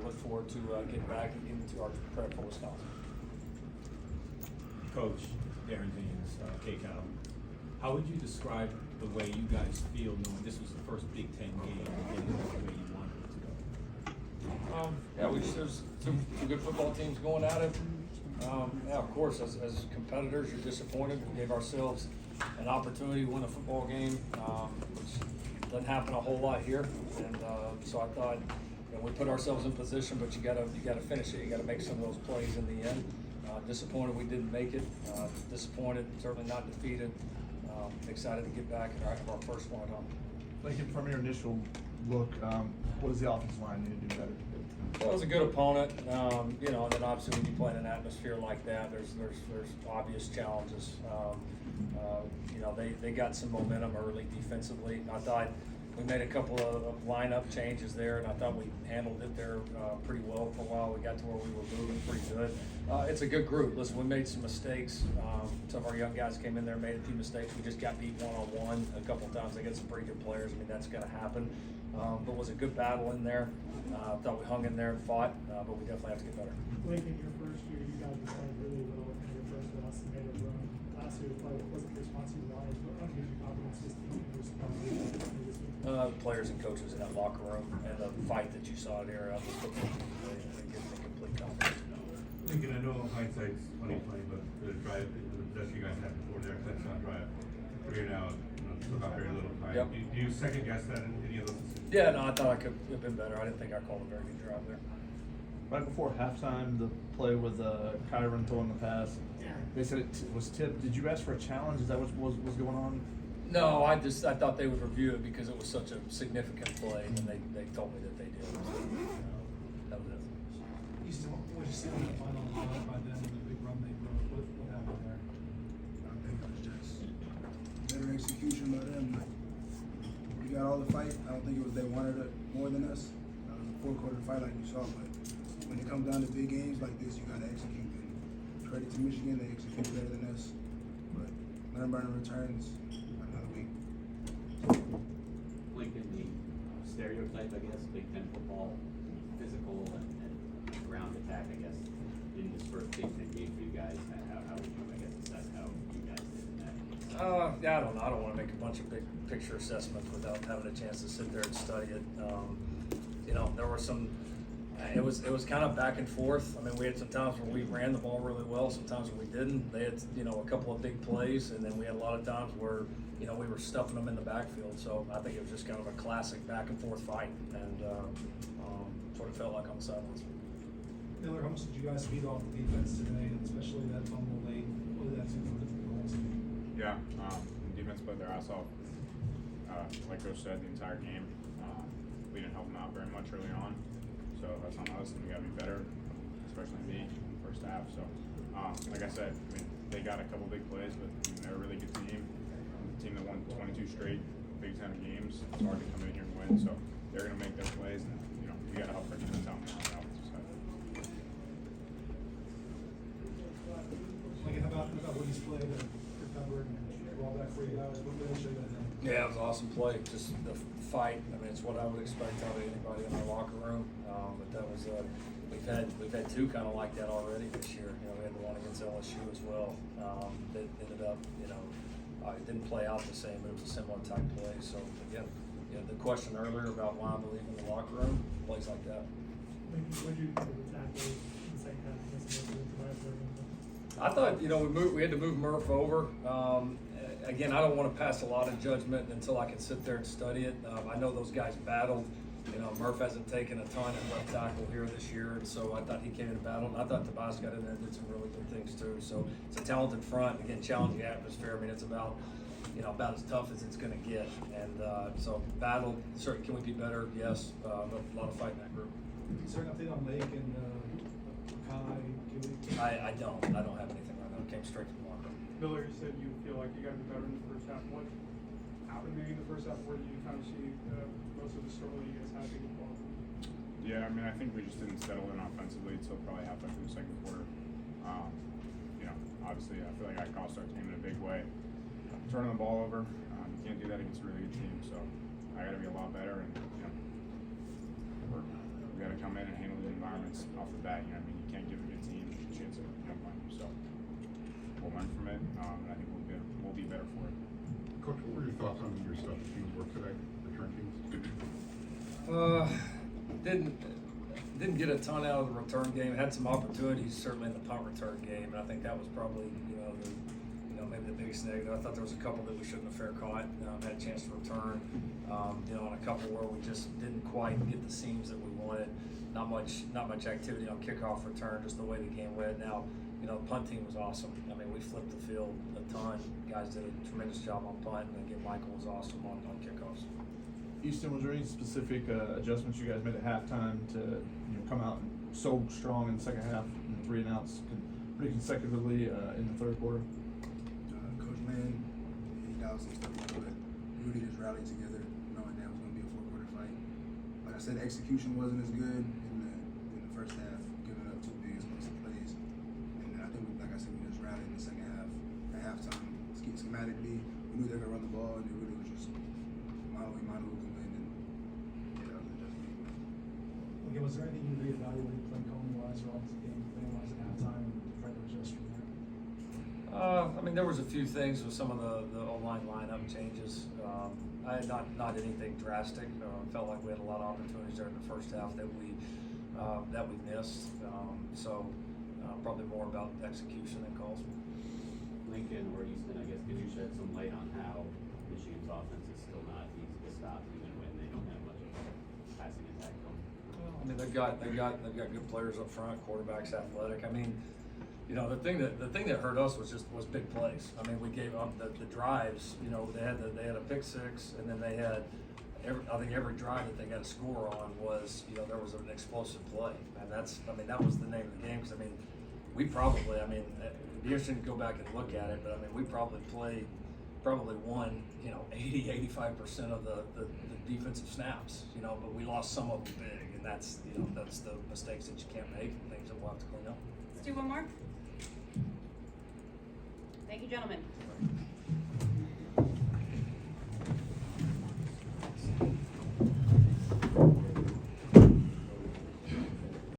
look forward to getting back and getting to our prep for Wisconsin. Coach Darren James, K-Cal, how would you describe the way you guys feel knowing this was the first Big Ten game and getting it the way you wanted it to go? There's some good football teams going at it. Of course, as competitors, you're disappointed. We gave ourselves an opportunity to win a football game, which doesn't happen a whole lot here. And so I thought, we put ourselves in position, but you gotta finish it. You gotta make some of those plays in the end. Disappointed we didn't make it. Disappointed, certainly not defeated. Excited to get back and have our first one at home. Lincoln, from your initial look, what does the offensive line need to do better? Well, it was a good opponent, and then obviously when you play in an atmosphere like that, there's obvious challenges. They got some momentum early defensively. I thought we made a couple of lineup changes there, and I thought we handled it there pretty well for a while. We got to where we were moving pretty good. It's a good group. Listen, we made some mistakes. Some of our young guys came in there, made a few mistakes. We just got beat one-on-one a couple of times. They got some pretty good players. I mean, that's going to happen. But it was a good battle in there. I thought we hung in there and fought, but we definitely have to get better. Lincoln, your first year, you guys were playing really well in your first loss and made a run. Last year wasn't your response to the Lions, but what gives you confidence this team can respond to this week? Players and coaches in that locker room and the fight that you saw there out of the football team, they give me complete confidence. Lincoln, I know hindsight's 20/20, but the drive, the best you guys had before there, touchdown drive, 3 and out, took out very little time. Yep. Do you second guess that in any of those decisions? Yeah, no, I thought I could have been better. I didn't think I called a very good drive there. Right before halftime, the play with Kyron throwing the pass, they said it was tipped. Did you ask for a challenge? Is that what was going on? No, I thought they would review it because it was such a significant play, and they told me that they did. That was it. You still, what you see on the final drive by them and the big run they broke, what happened there? I think it was just better execution by them. Like, we got all the fight. I don't think it was they wanted it more than us. It was a 4-quarter fight like you saw, but when it comes down to big games like this, you gotta execute. And credit to Michigan, they execute better than us. But learn by the returns, another week. Lincoln, the stereotype, I guess, Big Ten football, physical and ground attack, I guess, in this first Big Ten game for you guys. How would you, I guess, assess how you guys did in that game? Yeah, I don't know. I don't want to make a bunch of big picture assessments without having a chance to sit there and study it. There were some. It was kind of back and forth. I mean, we had some times where we ran the ball really well, sometimes where we didn't. They had a couple of big plays, and then we had a lot of times where we were stuffing them in the backfield. So I think it was just kind of a classic back and forth fight, and sort of felt like on the sidelines. Miller, how much did you guys feed off the defense today, and especially that fumble late? What did that do for the goals? Yeah, defense played their ass off. Like Coach said, the entire game. We didn't help them out very much early on, so that's on us, and we got to be better, especially me in the first half. So, like I said, they got a couple big plays, but they're a really good team. The team that won 22 straight Big Ten games. It's hard to come in here and win, so they're going to make their plays, and we got to help our defense out on the offensive side. Like, how about Woody's play to recover and roll back for you guys? What did they show you that day? Yeah, it was an awesome play. Just the fight. I mean, it's what I would expect out of anybody in our locker room. But that was we've had two kind of like that already this year. We had the one against LSU as well. That ended up, it didn't play out the same, but it was a similar type play. So again, the question earlier about why I believe in the locker room, plays like that. What did you think of the tackle in the second half against the I thought, we had to move Murph over. Again, I don't want to pass a lot of judgment until I can sit there and study it. I know those guys battled. Murph hasn't taken a ton at left tackle here this year, and so I thought he came in and battled. And I thought Tobias got in there and did some really good things too. So it's a talented front. Again, challenging atmosphere. I mean, it's about as tough as it's going to get. And so battle. Certainly, can we be better? Yes. A lot of fight in that group. Is there an update on Lake and Kai, Gilly? I don't have anything right now. It came straight from the locker room. Miller, you said you feel like you got to be better in the first half. What happened maybe in the first half? Where do you kind of see most of the struggle you guys had in the ball? Yeah, I mean, I think we just didn't settle in offensively until probably halfway through the second quarter. Obviously, I feel like I cost our team in a big way. Turning the ball over, you can't do that against a really good team. So I got to be a lot better, and we got to come in and handle the environments off the bat. You know, what I mean, you can't give a good team a chance to win. So we'll learn from it, and I think we'll be better for it. Coach, what were your thoughts on your special teams work today, return teams? Didn't get a ton out of the return game. Had some opportunities certainly in the punt return game, and I think that was probably maybe the biggest negative. I thought there was a couple that we shouldn't have fair caught. Had a chance to return, on a couple where we just didn't quite get the seams that we wanted. Not much activity on kickoff return, just the way the game went. Now, the punt team was awesome. I mean, we flipped the field a ton. Guys did a tremendous job on punt, and again, Michael was awesome on kickoffs. Easton, was there any specific adjustments you guys made at halftime to come out so strong in the second half and 3 and outs pretty consecutively in the third quarter? Coach Lynn, he got some stuff, but Rudy just rallied together, knowing that it was going to be a 4-quarter fight. Like I said, the execution wasn't as good in the first half, giving up 2 big explosive plays. And I think, like I said, we just rallied in the second half. At halftime, schematically, we knew they were going to run the ball, and it really was just mano a mano with the win. And yeah, that was the adjustment. Okay, was there anything you reevaluated play calling wise or offensive game plan wise at halftime and tried to adjust from there? I mean, there was a few things with some of the O-line lineup changes. I had not anything drastic. Felt like we had a lot of opportunities there in the first half that we missed. Probably more about execution than calls. Lincoln or Easton, I guess, could you shed some light on how Michigan's offense is still not easy to stop, even when they don't have much of a passing attack going? Well, I mean, they've got good players up front, quarterbacks athletic. I mean, the thing that hurt us was big plays. I mean, we gave up the drives. They had a pick six, and then they had every drive that they got a score on was there was an explosive play, and that was the name of the game. Because we probably, it'd be interesting to go back and look at it, but we probably won 80-85% of the defensive snaps. But we lost some of them big, and that's the mistakes that you can't make and things that we'll have to clean up. Let's do one more. Thank you, gentlemen.